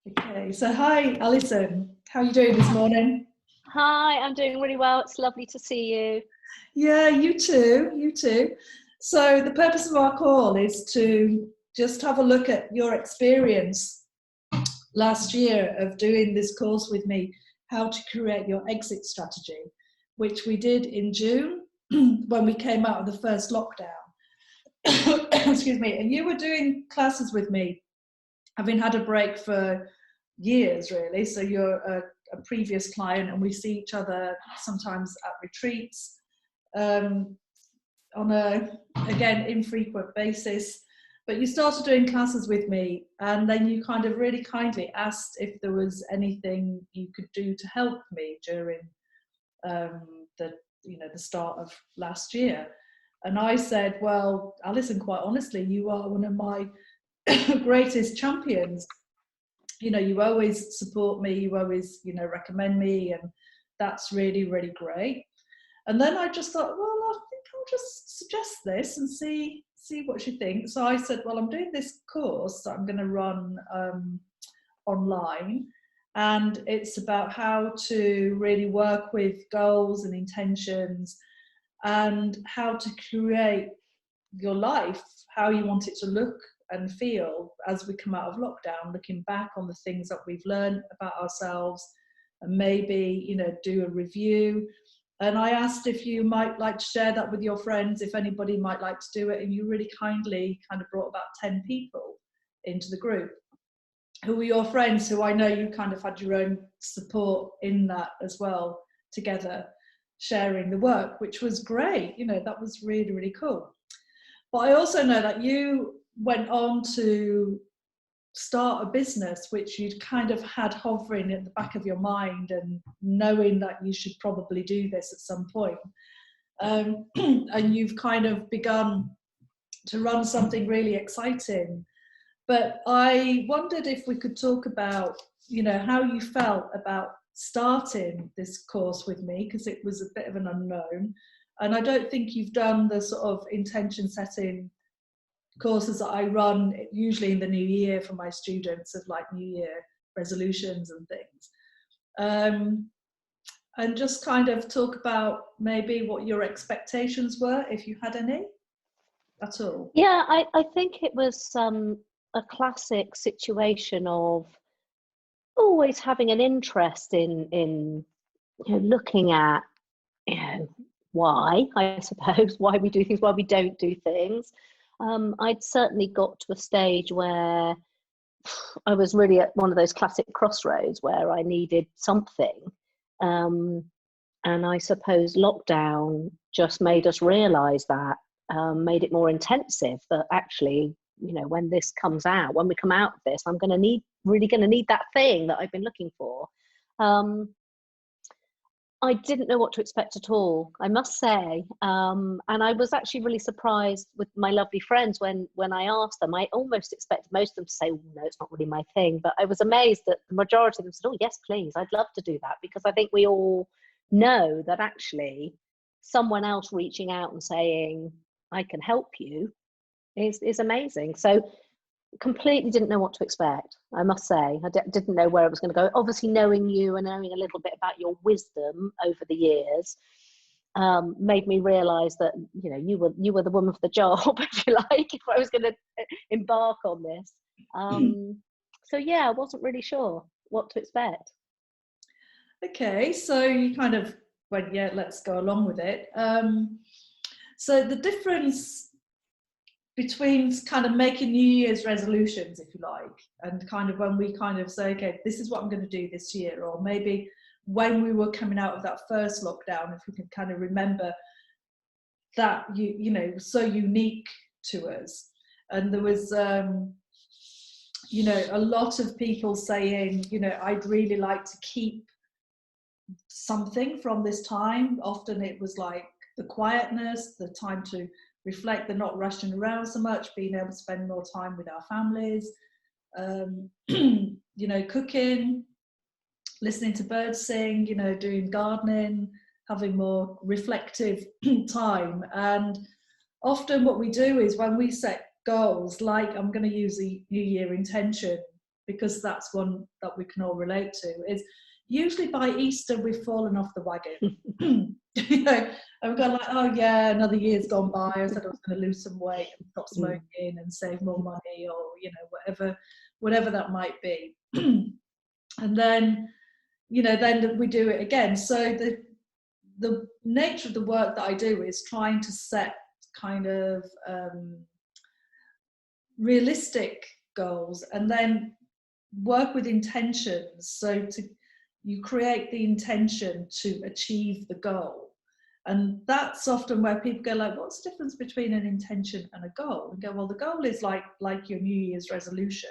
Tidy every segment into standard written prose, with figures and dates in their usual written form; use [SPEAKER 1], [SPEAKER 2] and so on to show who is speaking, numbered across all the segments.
[SPEAKER 1] Okay, so hi, Alison. How are you doing this morning?
[SPEAKER 2] Hi, I'm doing really well. It's lovely to see you.
[SPEAKER 1] Yeah, you too, you too. So the purpose of our call is to just have a look at your experience last year of doing this course with me, how to create your exit strategy, which we did in June when we came out of the first lockdown. Excuse me. And you were doing classes with me, having had a break for years, really. So you're a previous client, and we see each other sometimes at retreats on a, again, infrequent basis. But you started doing classes with me, and then you kind of really kindly asked if there was anything you could do to help me during um, the the start of last year. And I said, well, Alison, quite honestly, you are one of my greatest champions. You always support me, you always recommend me, and that's really, really great. And then I just thought, well, I think I'll just suggest this and see what she thinks. So I said, well, I'm doing this course that I'm going to run online, and it's about how to really work with goals and intentions, and how to create your life, how you want it to look and feel as we come out of lockdown, looking back on the things that we've learned about ourselves, and maybe do a review. And I asked if you might like to share that with your friends, if anybody might like to do it, and you really kindly kind of brought about 10 people into the group who were your friends, who I know you kind of had your own support in that as well, together sharing the work, which was great. That was really, really cool. But I also know that you went on to start a business which you'd kind of had hovering at the back of your mind, and knowing that you should probably do this at some point. And you've kind of begun to run something really exciting. But I wondered if we could talk about, how you felt about starting this course with me, because it was a bit of an unknown. And I don't think you've done the sort of intention setting courses that I run usually in the new year for my students, of like New Year resolutions and things. And just kind of talk about maybe what your expectations were, if you had any at all.
[SPEAKER 2] Yeah, I think it was a classic situation of always having an interest in looking at why, I suppose, why we do things, why we don't do things. I'd certainly got to a stage where I was really at one of those classic crossroads where I needed something. And I suppose lockdown just made us realise that, made it more intensive, that actually, when this comes out, when we come out of this, I'm really going to need that thing that I've been looking for. I didn't know what to expect at all, I must say. And I was actually really surprised with my lovely friends when I asked them. I almost expected most of them to say, no, it's not really my thing. But I was amazed that the majority of them said, oh, yes, please, I'd love to do that. Because I think we all know that actually someone else reaching out and saying, I can help you is amazing. So completely didn't know what to expect, I must say. I didn't know where it was going to go. Obviously, knowing you and knowing a little bit about your wisdom over the years made me realise that you were the woman for the job, if you like, if I was going to embark on this. So yeah, I wasn't really sure what to expect.
[SPEAKER 1] Okay, so you kind of went, yeah, let's go along with it. So the difference between kind of making New Year's resolutions, if you like, and kind of when we kind of say, okay, this is what I'm going to do this year, or maybe when we were coming out of that first lockdown, if we can kind of remember that, so unique to us. And there was, a lot of people saying, I'd really like to keep something from this time. Often it was like the quietness, the time to reflect, the not rushing around so much, being able to spend more time with our families, cooking, listening to birds sing, doing gardening, having more reflective time. And often what we do is when we set goals, like I'm going to use the New Year intention because that's one that we can all relate to, is usually by Easter we've fallen off the wagon. You know, and we've gone like, oh yeah, another year's gone by. I said I was going to lose some weight and stop smoking and save more money, or you know, whatever that might be. And then, you know, then we do it again. So the nature of the work that I do is trying to set kind of realistic goals and then work with intentions. So you create the intention to achieve the goal. And that's often where people go like, what's the difference between an intention and a goal? And go, well, the goal is like your New Year's resolution.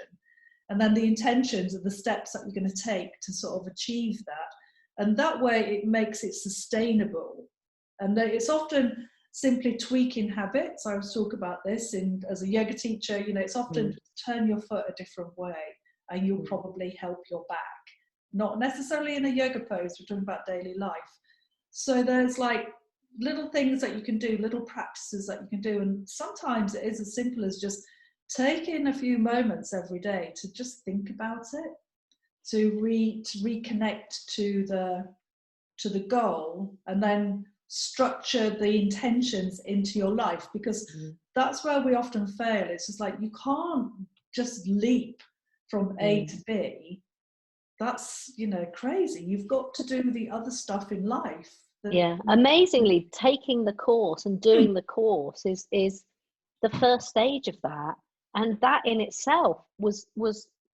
[SPEAKER 1] And then the intentions are the steps that you're going to take to sort of achieve that. And that way it makes it sustainable. And it's often simply tweaking habits. I was talking about this as a yoga teacher, you know, it's often turn your foot a different way and you'll probably help your back. Not necessarily in a yoga pose, we're talking about daily life. So there's like little things that you can do, little practices that you can do. And sometimes it is as simple as just taking a few moments every day to just think about it, to reconnect to the goal, and then structure the intentions into your life, because that's where we often fail. It's just like you can't just leap from A to B. That's, you know, crazy. You've got to do the other stuff in life.
[SPEAKER 2] Amazingly, taking the course and doing the course is the first stage of that, and that in itself was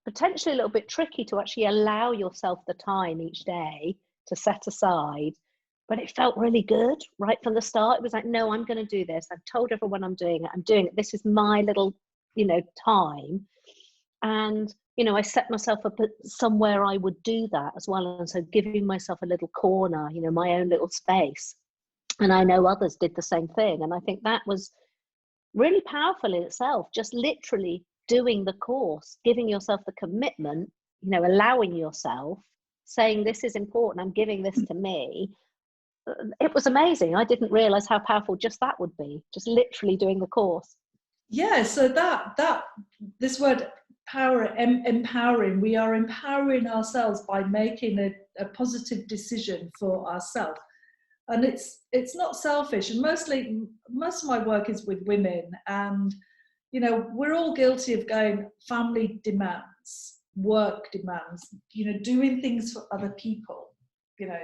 [SPEAKER 2] potentially a little bit tricky to actually allow yourself the time each day to set aside. But it felt really good right from the start. It was like, no, I'm going to do this. I've told everyone I'm doing it. This is my little, you know, time. And, you know, I set myself up somewhere I would do that as well. And so giving myself a little corner, you know, my own little space. And I know others did the same thing. And I think that was really powerful in itself, just literally doing the course, giving yourself the commitment, you know, allowing yourself, saying this is important, I'm giving this to me. It was amazing. I didn't realize how powerful just that would be, just literally doing the course.
[SPEAKER 1] Yeah, so that this word power, empowering, we are empowering ourselves by making a positive decision for ourselves. And it's not selfish. And most of my work is with women, and you know, we're all guilty of going family demands, work demands, you know, doing things for other people, you know,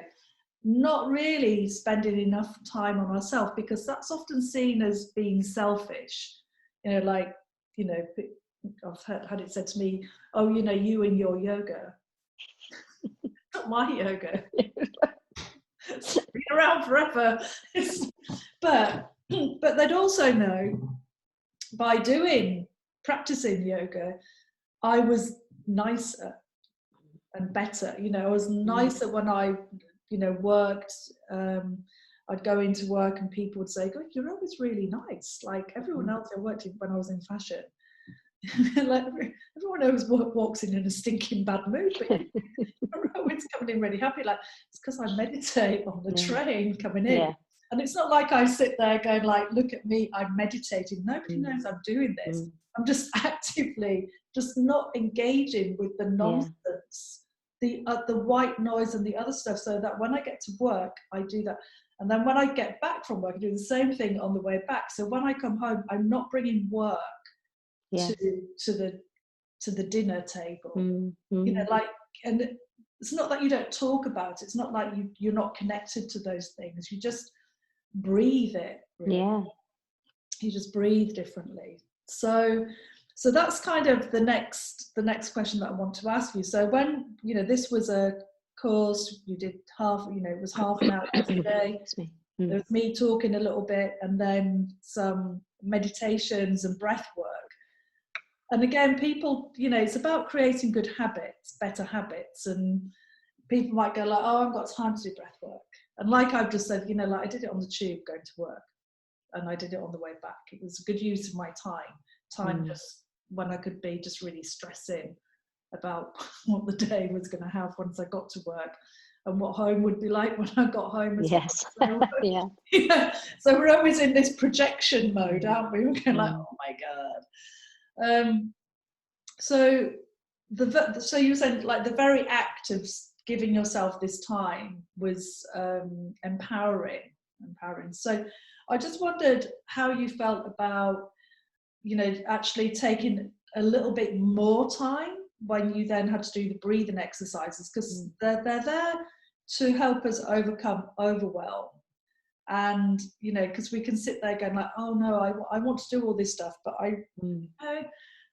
[SPEAKER 1] not really spending enough time on ourselves, because that's often seen as being selfish. You know, like, you know, I've had it said to me, oh, you know, you and your yoga. Not my yoga. It's been around forever. But they'd also know by practicing yoga, I was nicer and better. You know, I was nicer when I, you know, worked. I'd go into work and people would say, God, you're always really nice. Like everyone else I worked in when I was in fashion. Like everyone knows what walks in a stinking bad mood, but you're always coming in really happy. Like it's because I meditate on the train coming in. Yeah. And it's not like I sit there going like, look at me, I'm meditating. Nobody knows I'm doing this. I'm just actively just not engaging with the nonsense, the white noise and the other stuff, so that when I get to work, I do that. And then when I get back from work, I do the same thing on the way back. So when I come home, I'm not bringing work to the dinner table. You know, like, and it's not that you don't talk about it. It's not like you're not connected to those things. You just breathe it. Really. Yeah. You just breathe differently. So that's kind of the next question that I want to ask you. So when, you know, this was a course, you did half, you know, it was half an hour every day. There was me talking a little bit, and then some meditations and breath work. And again, people, you know, it's about creating good habits, better habits. And people might go like, oh, I haven't got time to do breath work. And like I've just said, you know, like I did it on the tube going to work, and I did it on the way back. It was a good use of my time just when I could be just really stressing about what the day was going to have once I got to work, and what home would be like when I got home as well. So, yeah. So we're always in this projection mode, aren't we? We're going like, oh my God. So so you were saying like the very act of giving yourself this time was empowering. So I just wondered how you felt about, you know, actually taking a little bit more time when you then had to do the breathing exercises, because they're there to help us overcome overwhelm. And, you know, because we can sit there going like, oh no, I want to do all this stuff, but you know,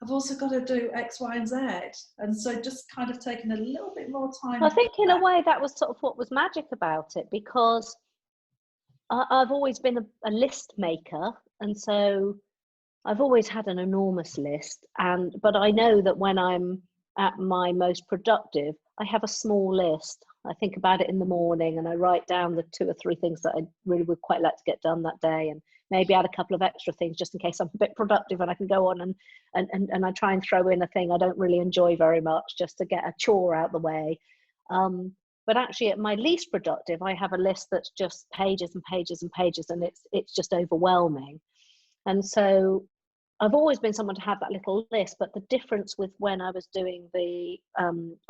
[SPEAKER 1] I've also got to do X, Y, and Z. And so just kind of taking a little bit more time.
[SPEAKER 2] I think in a way that was sort of what was magic about it, because I've always been a list maker, and so I've always had an enormous list. But I know that when I'm at my most productive, I have a small list. I think about it in the morning and I write down the 2 or 3 things that I really would quite like to get done that day, and maybe add a couple of extra things just in case I'm a bit productive and I can go on and I try and throw in a thing I don't really enjoy very much just to get a chore out the way. But actually at my least productive, I have a list that's just pages and pages and pages, and it's just overwhelming. And so I've always been someone to have that little list, but the difference with when I was doing the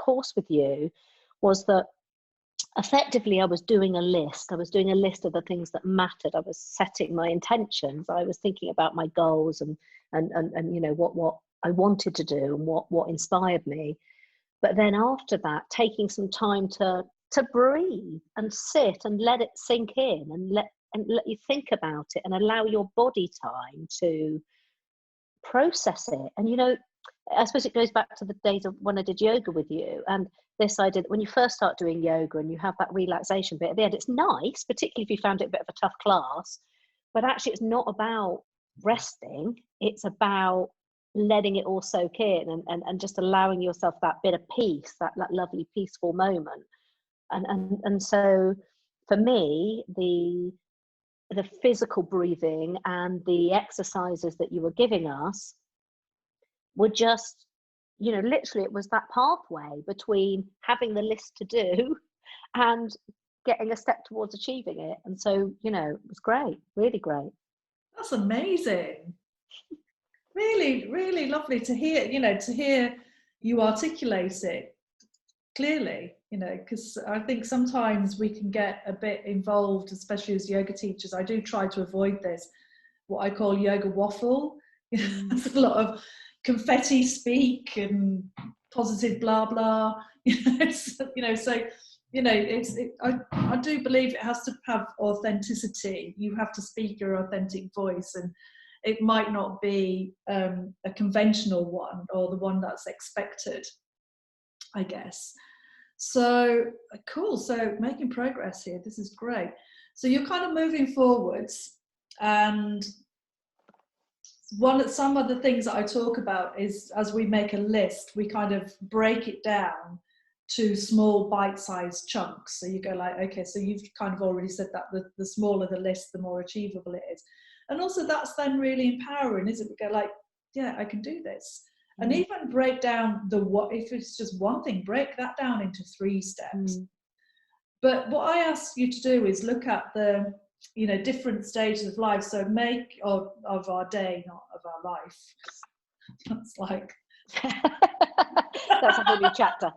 [SPEAKER 2] course with you was that effectively I was doing a list. I was doing a list of the things that mattered. I was setting my intentions. I was thinking about my goals and you know what I wanted to do and what inspired me. But then after that, taking some time to breathe and sit and let it sink in, and let you think about it and allow your body time to process it. And you know, I suppose it goes back to the days of when I did yoga with you, and this idea that when you first start doing yoga and you have that relaxation bit at the end, it's nice, particularly if you found it a bit of a tough class, but actually it's not about resting, it's about letting it all soak in and just allowing yourself that bit of peace, that lovely peaceful moment. And so for me, the physical breathing and the exercises that you were giving us were just, you know, literally it was that pathway between having the list to do and getting a step towards achieving it. And so, you know, it was great, really great.
[SPEAKER 1] That's amazing. Really, really lovely to hear, you know, to hear you articulate it clearly, you know, because I think sometimes we can get a bit involved, especially as yoga teachers. I do try to avoid this, what I call yoga waffle. There's a lot of confetti speak and positive blah blah. You know, so you know, I do believe it has to have authenticity. You have to speak your authentic voice, and it might not be a conventional one or the one that's expected, I guess. So cool. So making progress here. This is great. So you're kind of moving forwards, and some of the things that I talk about is, as we make a list, we kind of break it down to small bite-sized chunks. So you go like, okay, so you've kind of already said that the smaller the list, the more achievable it is. And also that's then really empowering, isn't it? We go like, yeah, I can do this. And even break down if it's just one thing, break that down into 3 steps. But what I ask you to do is look at the, you know, different stages of life. So of our day, not of our life. That's like
[SPEAKER 2] that's a whole new chapter.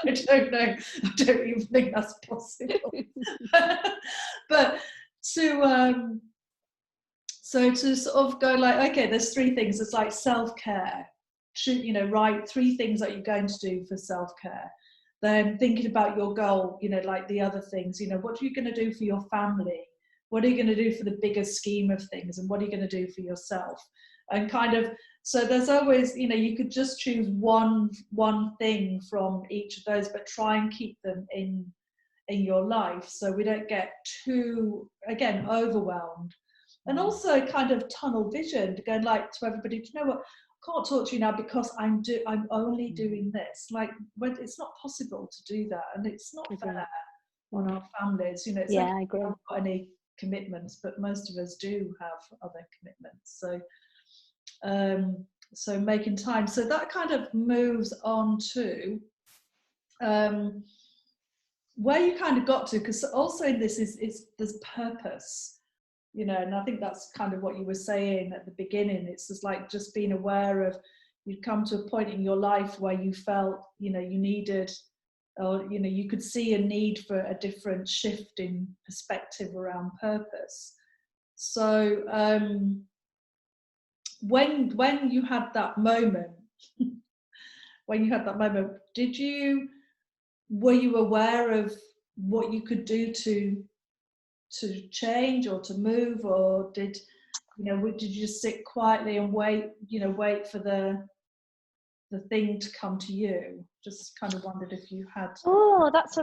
[SPEAKER 1] I don't know. I don't even think that's possible. But to so to sort of go like, okay, there's 3 things. It's like self-care. You know, write 3 things that you're going to do for self-care. Then thinking about your goal, you know, like the other things, you know, what are you going to do for your family? What are you going to do for the bigger scheme of things? And what are you going to do for yourself? And kind of, so there's always, you know, you could just choose one thing from each of those, but try and keep them in your life so we don't get too, again, overwhelmed. And also kind of tunnel vision, to go like to everybody, do you know what? I can't talk to you now because I'm only doing this. Like, when it's not possible to do that, and it's not fair on our families. You know, it's
[SPEAKER 2] I agree.
[SPEAKER 1] We haven't got any commitments, but most of us do have other commitments. So, so making time. So that kind of moves on to where you kind of got to, because also in this is there's purpose. You know, and I think that's kind of what you were saying at the beginning. It's just like just being aware of, you'd come to a point in your life where you felt, you know, you needed, or, you know, you could see a need for a different shift in perspective around purpose. So when you had that moment, were you aware of what you could do to change or to move, or did you just sit quietly and wait for the thing to come to you? Just kind of wondered if you had.
[SPEAKER 2] Oh, that's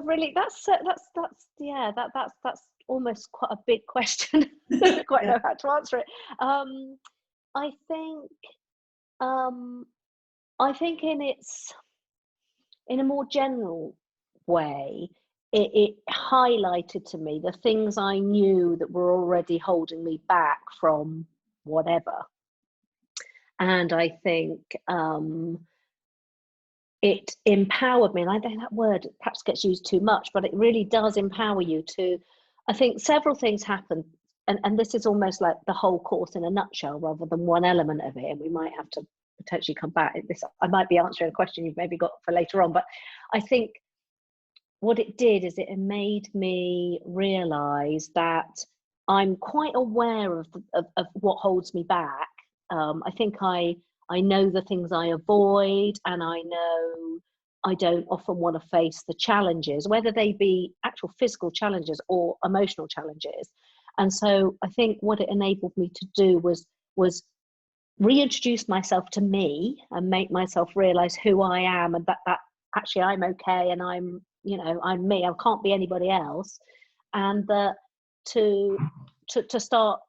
[SPEAKER 2] almost quite a big question. I don't quite know how to answer it. I think in a more general way, it highlighted to me the things I knew that were already holding me back from whatever. And I think it empowered me, and I think that word perhaps gets used too much, but it really does empower you to, I think several things happen, and this is almost like the whole course in a nutshell rather than one element of it, and we might have to potentially come back. I might be answering a question you've maybe got for later on, but I think what it did is it made me realize that I'm quite aware of what holds me back. I think I know the things I avoid, and I know I don't often want to face the challenges, whether they be actual physical challenges or emotional challenges. And so I think what it enabled me to do was reintroduce myself to me and make myself realize who I am, and that actually I'm okay, and I'm me, I can't be anybody else, and that to start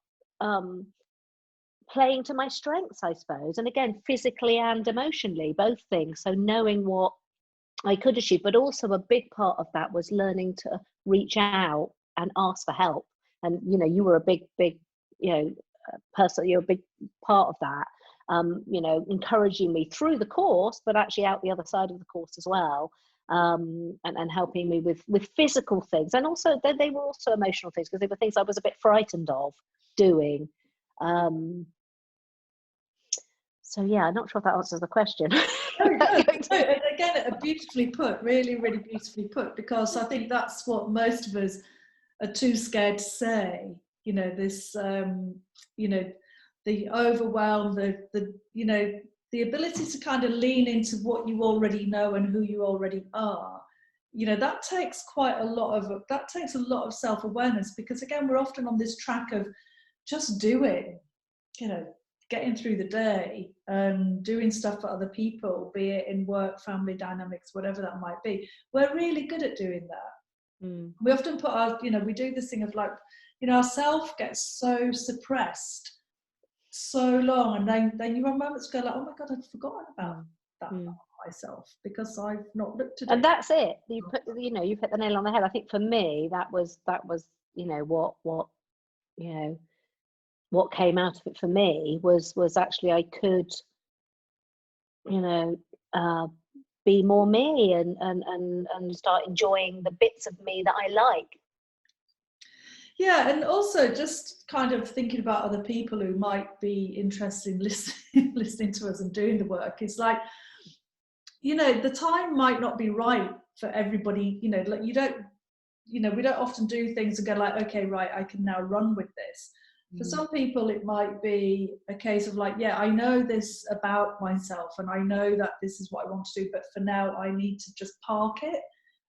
[SPEAKER 2] playing to my strengths, I suppose, and again, physically and emotionally, both things. So knowing what I could achieve, but also a big part of that was learning to reach out and ask for help. And you were a big person, you're a big part of that, encouraging me through the course, but actually out the other side of the course as well, and helping me with physical things, and also they were also emotional things, because they were things I was a bit frightened of doing. So yeah, I'm not sure if that answers the question.
[SPEAKER 1] And again, beautifully put, really, really beautifully put, because I think that's what most of us are too scared to say. This, the overwhelm, the ability to kind of lean into what you already know and who you already are. That takes a lot of self-awareness, because again, we're often on this track of just doing, getting through the day, doing stuff for other people, be it in work, family dynamics, whatever that might be. We're really good at doing that. We often put we do this thing of like, our self gets so suppressed so long, and then you have moments go like, oh my God, I'd forgotten about that part of myself, because I've not looked at it.
[SPEAKER 2] And that's it. You've hit the nail on the head. I think for me, that was what came out of it for me was actually I could be more me and start enjoying the bits of me that I like.
[SPEAKER 1] Yeah, and also just kind of thinking about other people who might be interested in listening to us and doing the work. It's like, the time might not be right for everybody. Like we don't often do things and go like, okay, right, I can now run with this. For some people, it might be a case of like, yeah, I know this about myself, and I know that this is what I want to do, but for now I need to just park it.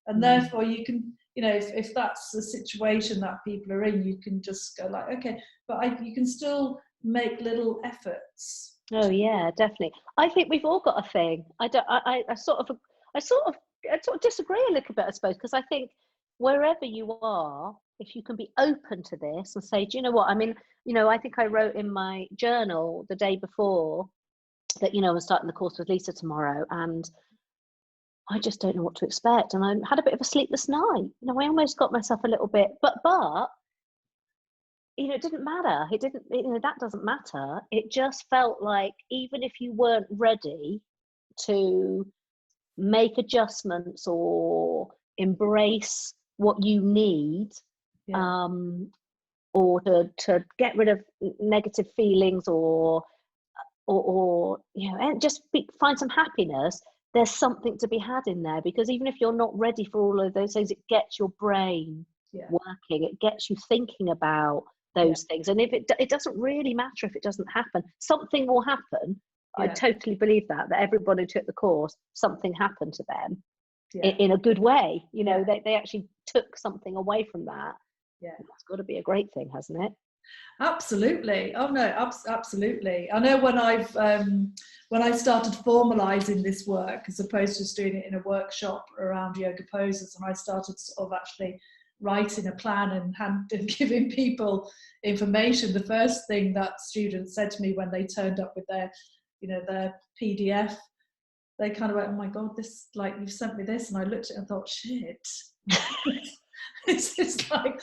[SPEAKER 1] And therefore you can, if that's the situation that people are in, you can just go like, okay, but you can still make little efforts.
[SPEAKER 2] Oh yeah, definitely. I think we've all got a thing. I sort of disagree a little bit, I suppose, because I think wherever you are, if you can be open to this and say, do you know what? I mean, I think I wrote in my journal the day before that, I'm starting the course with Lisa tomorrow, and I just don't know what to expect. And I had a bit of a sleepless night. I almost got myself a little bit, but it didn't matter. It didn't, that doesn't matter. It just felt like, even if you weren't ready to make adjustments or embrace what you need, or to get rid of negative feelings or or you know, and just find some happiness. There's something to be had in there, because even if you're not ready for all of those things, it gets your brain working. It gets you thinking about those things. And if it doesn't really matter if it doesn't happen, something will happen. I totally believe that everybody who took the course, something happened to them in a good way. You know, they actually took something away from that. Yeah, that's got to be a great thing, hasn't it?
[SPEAKER 1] Absolutely. Oh no, absolutely. I know when I started formalizing this work, as opposed to just doing it in a workshop around yoga poses, and I started sort of actually writing a plan and giving people information, the first thing that students said to me when they turned up with their, you know, their PDF, they kind of went, oh my God, this, like, you've sent me this. And I looked at it and thought, shit. It's like,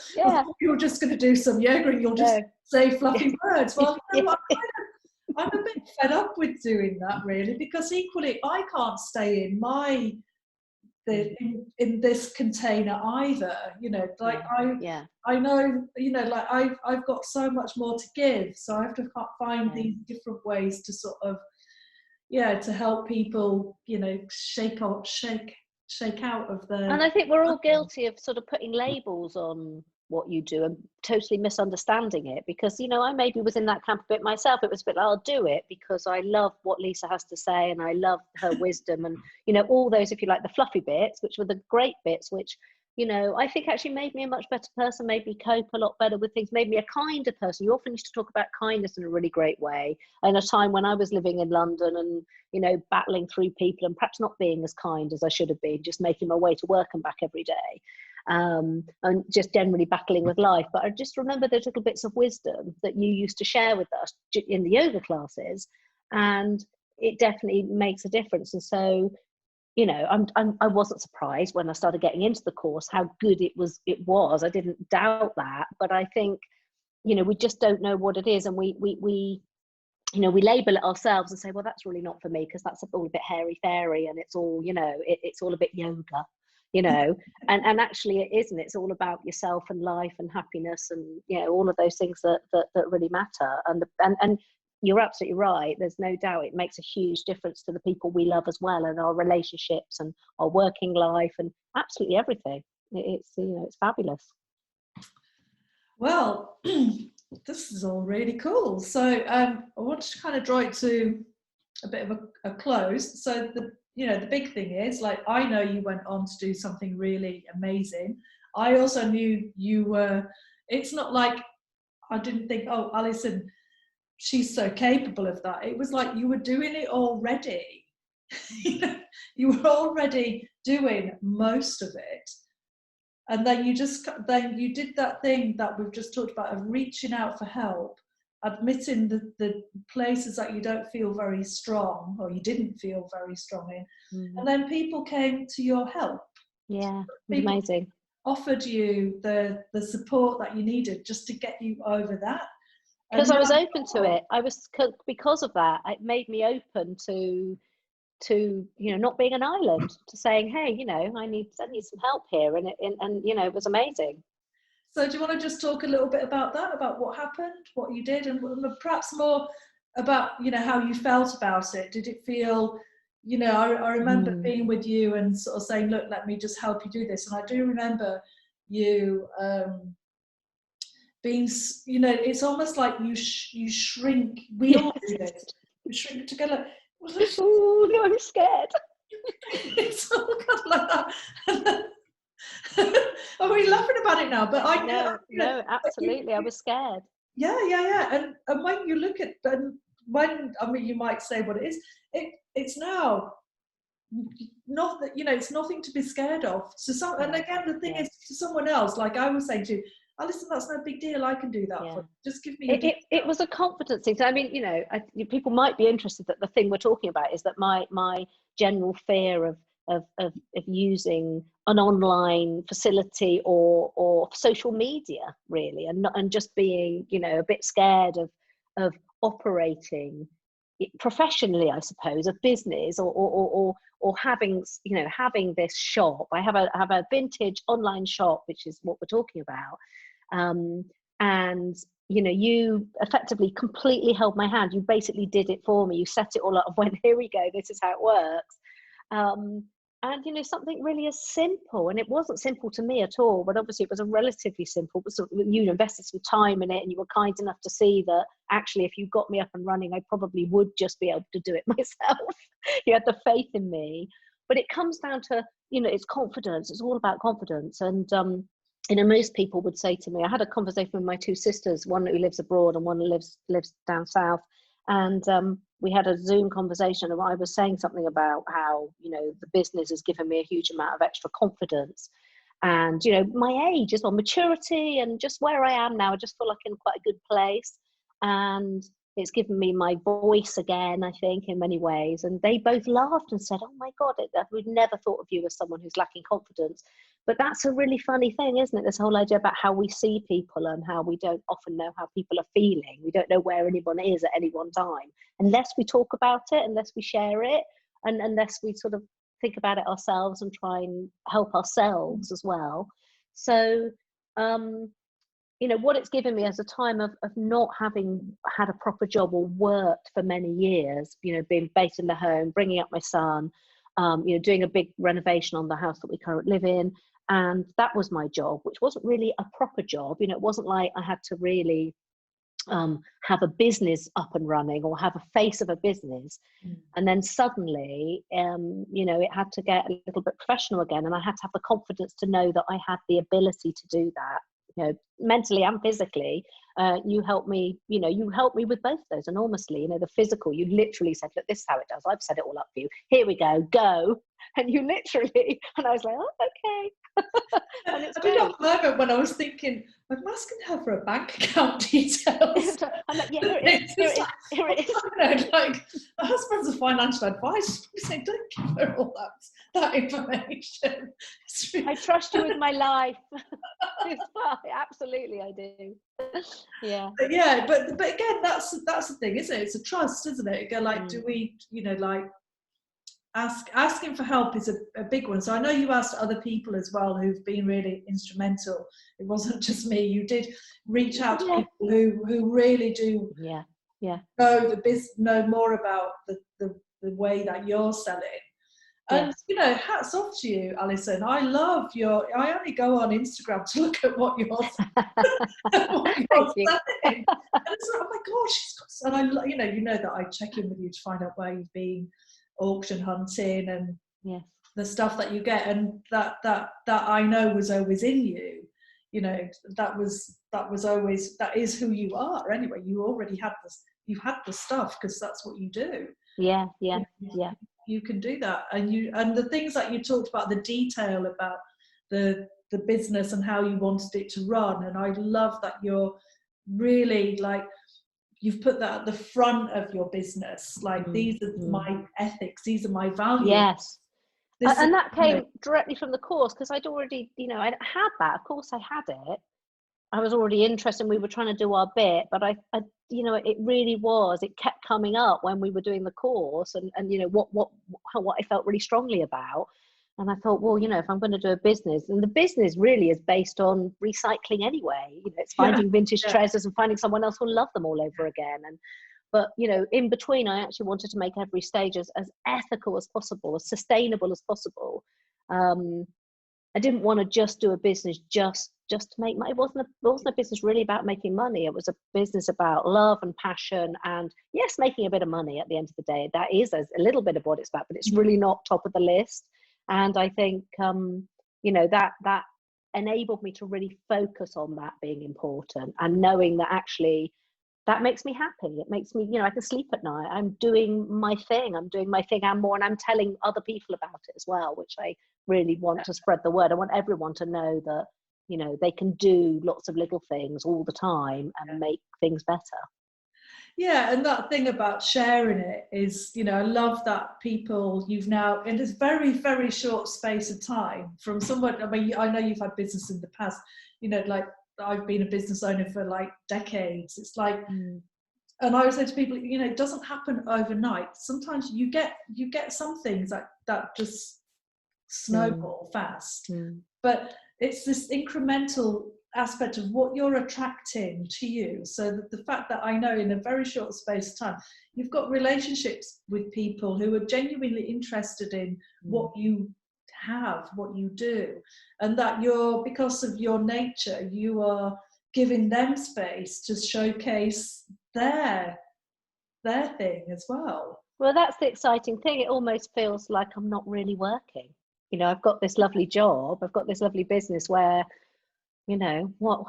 [SPEAKER 1] you're just going to do some yoga and you'll just say fluffy words. Well, you know, I'm a bit fed up with doing that, really, because equally I can't stay in my in this container either. You know, like I know, you know, like I've got so much more to give, so I have to find these different ways to sort of to help people, you know, shake out of the.
[SPEAKER 2] And I think we're all guilty of sort of putting labels on what you do and totally misunderstanding it, because, you know, I maybe was in that camp a bit myself. It was a bit like, I'll do it because I love what Lisa has to say and I love her wisdom, and, you know, all those, if you like, the fluffy bits, which were the great bits, which, you know, I think actually made me a much better person, made me cope a lot better with things, made me a kinder person. You often used to talk about kindness in a really great way. And a time when I was living in London and, you know, battling through people and perhaps not being as kind as I should have been, just making my way to work and back every day. And just generally battling with life. But I just remember those little bits of wisdom that you used to share with us in the yoga classes, and it definitely makes a difference. And so, you know, I wasn't surprised when I started getting into the course how good it was. I didn't doubt that, but I think, you know, we just don't know what it is, and we you know, we label it ourselves and say, well, that's really not for me because that's all a bit hairy fairy and it's all, you know, it's all a bit yoga, you know, and actually it isn't. It's all about yourself and life and happiness and, you know, all of those things that really matter. And you're absolutely right. There's no doubt it makes a huge difference to the people we love as well, and our relationships and our working life and absolutely everything. It's, you know, it's fabulous.
[SPEAKER 1] Well, this is all really cool. So I want to kind of draw it to a bit of a close. So the big thing is, like, I know you went on to do something really amazing. I also knew you were, it's not like I didn't think, oh, Alison, she's so capable of that. It was like you were doing it already. You were already doing most of it. And then you did that thing that we've just talked about of reaching out for help, admitting the places that you don't feel very strong or you didn't feel very strong in. Mm-hmm. And then people came to your help.
[SPEAKER 2] Yeah, amazing.
[SPEAKER 1] Offered you the support that you needed just to get you over that.
[SPEAKER 2] Because I was open to it. Because of that, it made me open to, you know, not being an island, to saying, hey, you know, I need some help here, and you know, it was amazing.
[SPEAKER 1] So do you want to just talk a little bit about that, about what happened, what you did, and perhaps more about, you know, how you felt about it? Did it feel, you know, I remember being with you and sort of saying, look, let me just help you do this. And I do remember you being, you know, it's almost like you shrink. We all do this. We shrink together.
[SPEAKER 2] Oh no, I'm scared.
[SPEAKER 1] It's all kind of like that. Are we laughing about it now? But
[SPEAKER 2] no, absolutely. I was scared.
[SPEAKER 1] Yeah. And when you look at, when, I mean, you might say what it is. It's now not that, you know, it's nothing to be scared of. So and again, the thing is, to someone else, like I was saying to you, Alison, that's no big deal. I can do that. For just give me.
[SPEAKER 2] It was a confidence thing. So, I mean, you know, people might be interested that the thing we're talking about is that my general fear of using an online facility or social media, really, and just being, you know, a bit scared of operating professionally, I suppose, of business or having, you know, having this shop. I have a vintage online shop, which is what we're talking about. And you effectively completely held my hand. You basically did it for me. You set it all up and went, here we go, this is how it works. And something really as simple, and it wasn't simple to me at all, but obviously it was a relatively simple, but you invested some time in it, and you were kind enough to see that actually if you got me up and running, I probably would just be able to do it myself. You had the faith in me. But it comes down to, it's confidence. It's all about confidence. And most people would say to me, I had a conversation with my two sisters, one who lives abroad and one who lives down south, and we had a Zoom conversation, and I was saying something about how the business has given me a huge amount of extra confidence, and my age as well, maturity, and just where I am now, I just feel like in quite a good place, and it's given me my voice again, I think, in many ways. And they both laughed and said, oh my God, we'd never thought of you as someone who's lacking confidence. But that's a really funny thing, isn't it? This whole idea about how we see people and how we don't often know how people are feeling. We don't know where anyone is at any one time, unless we talk about it, unless we share it, and unless we sort of think about it ourselves and try and help ourselves as well. So, what it's given me as a time of not having had a proper job or worked for many years, being based in the home, bringing up my son, doing a big renovation on the house that we currently live in. And that was my job, which wasn't really a proper job. It wasn't like I had to really have a business up and running or have a face of a business. And then suddenly, it had to get a little bit professional again. And I had to have the confidence to know that I had the ability to do that. Mentally and physically, you helped me with both of those enormously. The physical, you literally said, look, this is how it does. I've set it all up for you. Here we go. And you literally, and I was like, oh, okay. And it's great.
[SPEAKER 1] At the moment when I was thinking, I'm asking her for a bank account details.
[SPEAKER 2] I'm like, yeah, here it is.
[SPEAKER 1] Like, my husband's a financial advisor. He's saying, don't give her all that information.
[SPEAKER 2] I trust you with my life. Absolutely, I do. Yeah.
[SPEAKER 1] But again, that's the thing, isn't it? It's a trust, isn't it? Again, like, do we, asking for help is a big one. So I know you asked other people as well who've been really instrumental. It wasn't just me. You did reach out to people who really do know more about the way that you're selling. And hats off to you, Alison. I love I only go on Instagram to look at what you're selling. And it's like, oh my gosh, she's got, and I that I check in with you to find out where you've been auction hunting and the stuff that you get, and that I know was always in you. That is who you are anyway. You already had this, you had the stuff because that's what you do.
[SPEAKER 2] Yeah.
[SPEAKER 1] You can do that, and the things that you talked about, the detail about the business and how you wanted it to run, and I love that you're really like, you've put that at the front of your business, like these are my ethics, these are my values.
[SPEAKER 2] Yes. And that came directly from the course, because I'd already, I had that. Of course I had it. I was already interested, and we were trying to do our bit, but I it really was, it kept coming up when we were doing the course, and what I felt really strongly about. And I thought, well, if I'm going to do a business, and the business really is based on recycling anyway, it's finding vintage treasures and finding someone else who'll love them all over again. But in between, I actually wanted to make every stage as ethical as possible, as sustainable as possible. I didn't want to just do a business just to make money. It wasn't a business really about making money. It was a business about love and passion, and yes, making a bit of money at the end of the day. That is a little bit of what it's about, but it's really not top of the list. And I think that enabled me to really focus on that being important, and knowing that actually that makes me happy. It makes me, I can sleep at night. I'm doing my thing and more, and I'm telling other people about it as well, which I really want to spread the word. I want everyone to know that, they can do lots of little things all the time and make things better.
[SPEAKER 1] Yeah, and that thing about sharing it is, I love that people you've now, in this very, very short space of time, from someone, I know you've had business in the past, like I've been a business owner for like decades. It's like, and I always say to people, it doesn't happen overnight. Sometimes you get some things that just snowball fast, but it's this incremental aspect of what you're attracting to you. So that the fact that I know in a very short space of time, you've got relationships with people who are genuinely interested in what you have, what you do, and that you're, because of your nature, you are giving them space to showcase their thing as well.
[SPEAKER 2] Well, that's the exciting thing. It almost feels like I'm not really working. You know, I've got this lovely job, I've got this lovely business where, you know, what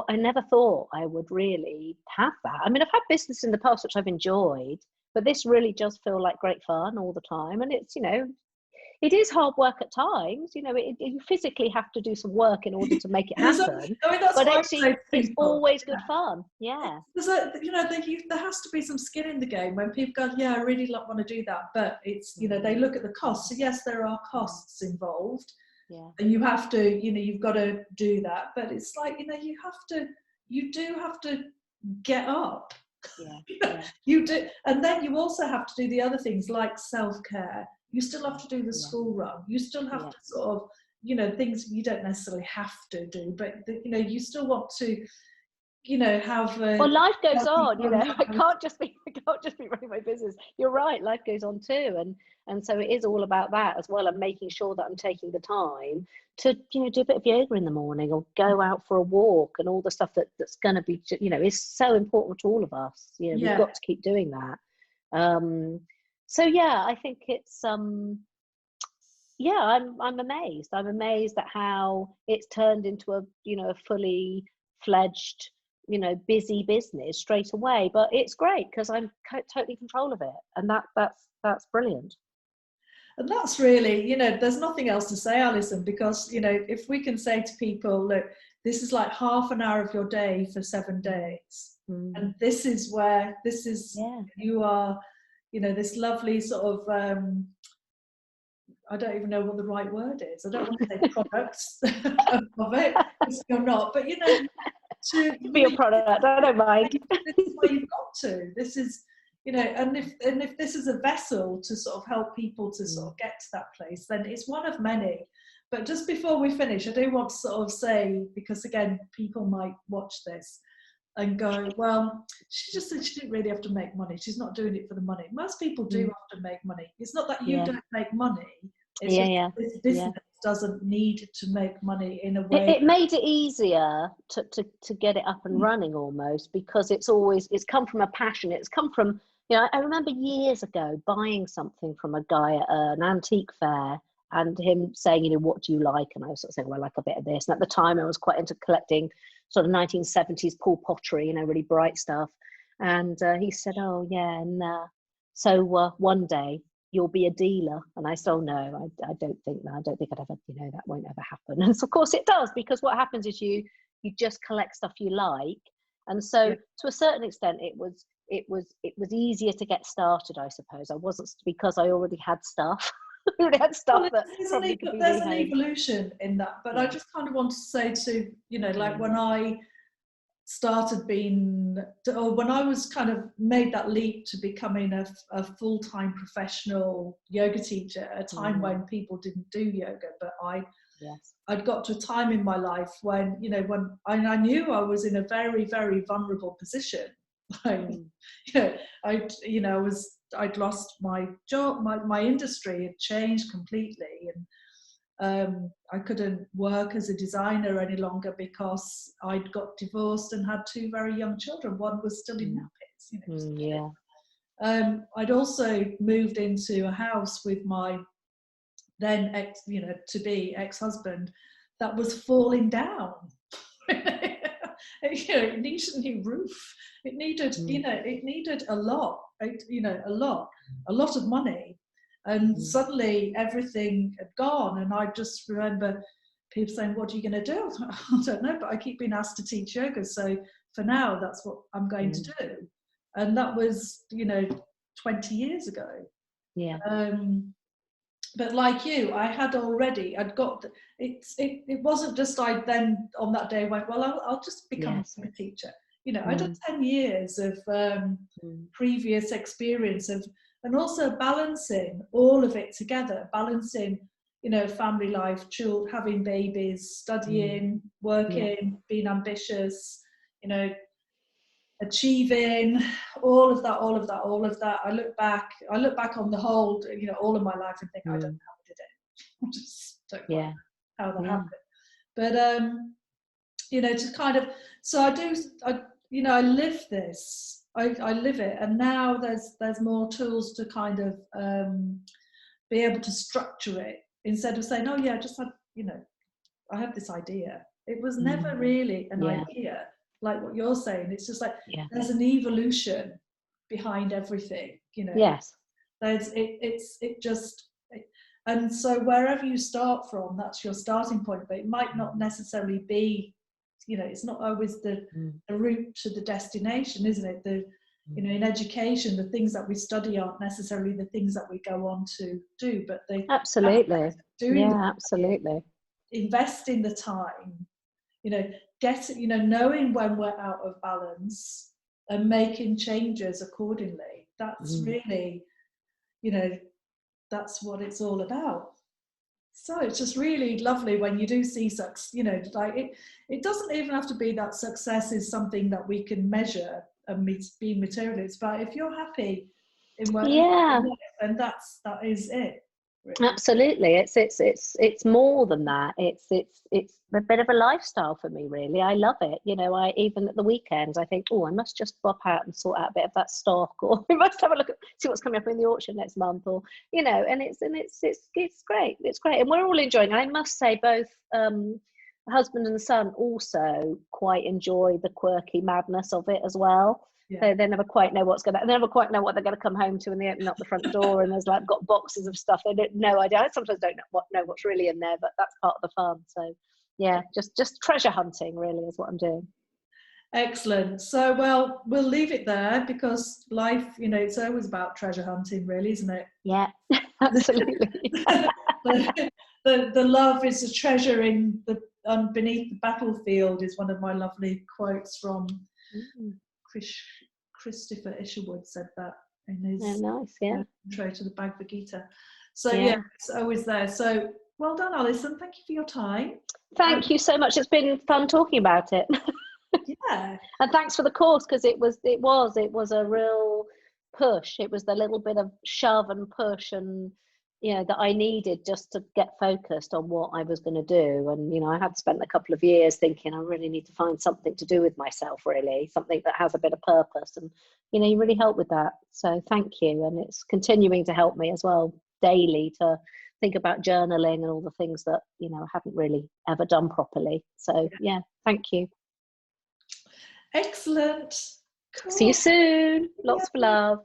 [SPEAKER 2] I never thought I would really have that. I mean, I've had business in the past which I've enjoyed, but this really does feel like great fun all the time. And it's, you know, it is hard work at times. You know, you physically have to do some work in order to make it happen.
[SPEAKER 1] I mean, that's
[SPEAKER 2] but
[SPEAKER 1] what
[SPEAKER 2] actually, it's always good fun. Yeah.
[SPEAKER 1] You know, there has to be some skin in the game when people go, yeah, I really want to do that. But it's, you know, they look at the costs. So yes, there are costs involved.
[SPEAKER 2] Yeah.
[SPEAKER 1] And you have to, you know, you've got to do that. But it's like, you know, you do have to get up.
[SPEAKER 2] Yeah.
[SPEAKER 1] You do. And then you also have to do the other things like self-care. You still have to do the school run. You still have to sort of, you know, things you don't necessarily have to do, but, you know, you still want to, you know, have
[SPEAKER 2] well, life goes on, you know. I can't just be running my business. You're right, life goes on too, and so it is all about that as well, and making sure that I'm taking the time to, you know, do a bit of yoga in the morning or go out for a walk, and all the stuff that's going to be, you know, is so important to all of us. You know, we've got to keep doing that. So yeah, I think it's yeah, I'm amazed. I'm amazed at how it's turned into a, you know, a fully fledged, you know, busy business straight away. But it's great because I'm totally in control of it, and that's brilliant.
[SPEAKER 1] And that's really, you know, there's nothing else to say, Alison, because, you know, if we can say to people, look, this is like half an hour of your day for 7 days, and this is you are, you know, this lovely sort of I don't even know what the right word is. I don't want to say products of it, because you're not. But, you know, to
[SPEAKER 2] be a product, I don't mind.
[SPEAKER 1] This is where you've got to. This is, you know, and if this is a vessel to sort of help people to sort of get to that place, then it's one of many. But just before we finish, I do want to sort of say, because again, people might watch this and go, well, she just said she didn't really have to make money. She's not doing it for the money. Most people do have to make money. It's not that you don't make money. It's just this business doesn't need to make money in a way.
[SPEAKER 2] It made it easier to get it up and running almost, because it's come from a passion. It's come from, you know, I remember years ago buying something from a guy at an antique fair, and him saying, you know, what do you like? And I was sort of saying, well, I like a bit of this. And at the time I was quite into collecting sort of 1970s Paul pottery, you know, really bright stuff. And he said, oh yeah, and so one day you'll be a dealer. And I said, oh no, I don't think that. I don't think I'd ever, you know, that won't ever happen. And so of course it does, because what happens is you just collect stuff you like. And so to a certain extent it was easier to get started, I suppose. I wasn't, because I already had stuff. There's
[SPEAKER 1] an evolution in that, but I just kind of want to say to, you know, like when I started when I was kind of made that leap to becoming a full-time professional yoga teacher at a time when people didn't do yoga, but I'd got to a time in my life when, you know, when I knew I was in a very, very vulnerable position. I'd lost my job, my industry had changed completely, and I couldn't work as a designer any longer because I'd got divorced and had 2 very young children. One was still in nappies, you know. I'd also moved into a house with my then to-be ex-husband that was falling down. You know, it needed a new roof. It needed, you know, it needed a lot, a lot of money. And suddenly everything had gone. And I just remember people saying, what are you going to do? I don't know, but I keep being asked to teach yoga. So for now, that's what I'm going to do. And that was, you know, 20 years ago.
[SPEAKER 2] Yeah.
[SPEAKER 1] But like you, I'd got, it wasn't just I then on that day went, well, I'll just become a teacher. You know, I did 10 years of previous experience and also balancing all of it together, balancing you know, family life, children, having babies, studying, working, being ambitious, you know, achieving, all of that. I look back on the whole, you know, all of my life and think, I don't know how I did it. I just don't know how that happened. But you know, to kind of, so you know, I live this. I live it, and now there's more tools to kind of be able to structure it, instead of saying, oh yeah, I just had, you know, I have this idea. It was never really an idea, like what you're saying. It's just like there's an evolution behind everything, you know.
[SPEAKER 2] Yes.
[SPEAKER 1] There's and so wherever you start from, that's your starting point, but it might not necessarily be, you know, it's not always the route to the destination, isn't it? You know, in education, the things that we study aren't necessarily the things that we go on to do, but they
[SPEAKER 2] absolutely absolutely
[SPEAKER 1] investing the time, you know, knowing when we're out of balance and making changes accordingly. That's really, you know, that's what it's all about. So it's just really lovely when you do see success, you know, like it doesn't even have to be that success is something that we can measure and be materialist, but if you're happy in what and that is it. Really.
[SPEAKER 2] Absolutely, it's more than that. It's a bit of a lifestyle for me, really. I love it. You know, I even at the weekends I think, oh, I must just pop out and sort out a bit of that stock, or we must have a look at see what's coming up in the auction next month, or you know. And it's great. It's great, and we're all enjoying it. I must say, both husband and son also quite enjoy the quirky madness of it as well. They never quite know they never quite know what they're going to come home to, and they open up the front door and there's like got boxes of stuff. They don't no idea. I sometimes don't know what's really in there, but that's part of the fun. So yeah, just treasure hunting really is what I'm doing.
[SPEAKER 1] Excellent. So well, we'll leave it there, because life, you know, it's always about treasure hunting, really, isn't it?
[SPEAKER 2] Yeah, absolutely.
[SPEAKER 1] the love is a treasure in the beneath the battlefield is one of my lovely quotes from Christopher Isherwood said that in his intro to the Bhagavad Gita. So it's always there. So well done, Alison. Thank you for your time.
[SPEAKER 2] Thank you so much. It's been fun talking about it. And thanks for the course, because it was a real push. It was the little bit of shove and push, and you know, that I needed just to get focused on what I was going to do. And you know, I had spent a couple of years thinking I really need to find something to do with myself, really something that has a bit of purpose, and you know, you really helped with that. So thank you. And it's continuing to help me as well daily to think about journaling and all the things that, you know, I hadn't really ever done properly. So yeah, thank you.
[SPEAKER 1] Excellent. Cool.
[SPEAKER 2] See you soon. Lots of love.